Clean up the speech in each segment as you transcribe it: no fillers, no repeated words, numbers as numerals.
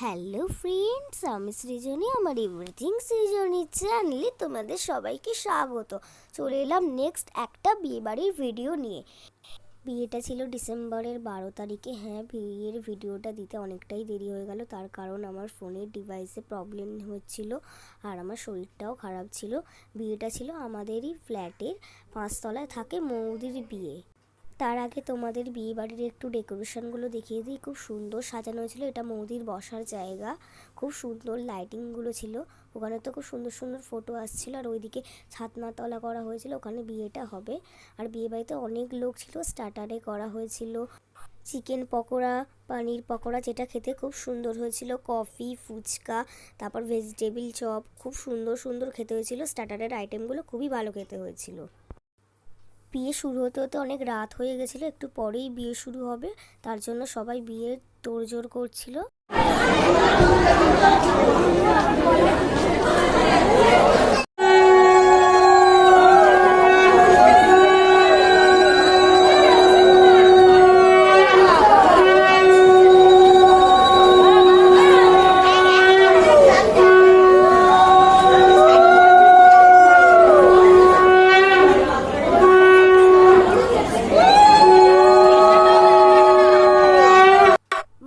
Hello friends, আমি সৃজনী। আমার everything সৃজনী চ্যানেলে তোমাদের সবাইকে স্বাগত। চলে এলাম নেক্সট একটা বিয়েবাড়ির ভিডিও নিয়ে। বিয়েটা ছিল ডিসেম্বরের 12 তারিখে। হ্যাঁ, বিয়ের ভিডিওটা দিতে অনেকটাই দেরি হয়ে গেল, তার কারণ আমার ফোনের ডিভাইসে প্রবলেম হচ্ছিল আর আমার শরীরটাও খারাপ ছিল। বিয়েটা ছিল আমাদেরই ফ্ল্যাটের 5 তলায় থাকে মৌদির বিয়ে। তার আগে তোমাদের বিয়ে বাড়ির একটু ডেকোরেশনগুলো দেখিয়ে দিই। খুব সুন্দর সাজানো হয়েছিল। এটা মৌদির বসার জায়গা, খুব সুন্দর লাইটিংগুলো ছিল। ওখানে তো খুব সুন্দর সুন্দর ফটো আসছিল। আর ওইদিকে ছাতনাতলা করা হয়েছিল, ওখানে বিয়েটা হবে। আর বিয়ে বাড়িতে অনেক লোক ছিল। স্টার্টারে করা হয়েছিল চিকেন পকোড়া, পানির পকোড়া, যেটা খেতে খুব সুন্দর হয়েছিল, কফি, ফুচকা, তারপর ভেজিটেবিল চপ। খুব সুন্দর সুন্দর খেতে হয়েছিল। স্টার্টারের আইটেমগুলো খুবই ভালো খেতে হয়েছিল। বিয়ে শুরু হতে হতে অনেক রাত হয়ে গেছিলো। একটু পরেই বিয়ে শুরু হবে, তার জন্য সবাই বিয়ের তোড়জোড় করছিল।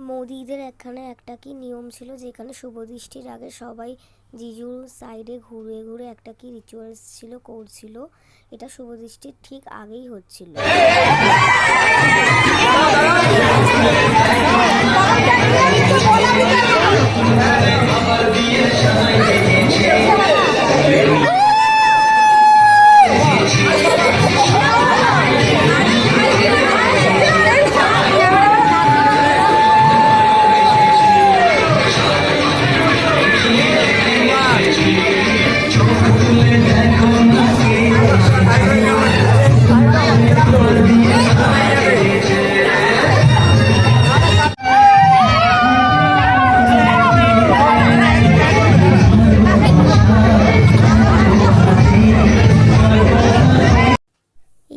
মোদিদের এখানে একটা কি নিয়ম ছিল, যেখানে শুভদৃষ্টির আগে সবাই জিজুর সাইডে ঘুরে ঘুরে একটা কি রিচুয়ালস ছিল, করছিল। এটা শুভদৃষ্টির ঠিক আগেই হচ্ছিল।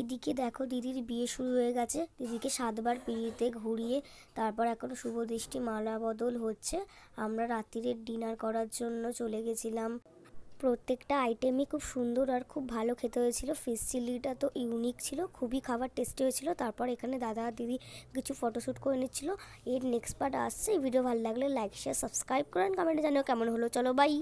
এদিকে দেখো, দিদির বিয়ে শুরু হয়ে গেছে। দিদিকে 7বার পিঁড়িতে ঘুরিয়ে তারপর এখন শুভদৃষ্টি মালা বদল হচ্ছে। আমরা রাত্রিরে ডিনার করার জন্য চলে গেছিলাম। প্রত্যেকটা আইটেমই খুব সুন্দর আর খুব ভালো খেতে হয়েছিল। ফিশ চিলিটা তো ইউনিক ছিল, খুবই খাবার টেস্টি হয়েছিল। তারপর এখানে দাদা দিদি কিছু ফটোশ্যুট করে নিচ্ছিল। এর নেক্সট পার্ট আসছে। এই ভিডিও ভালো লাগলে লাইক শেয়ার সাবস্ক্রাইব করেন, কমেন্টে জানিও কেমন হলো। চলো বাই।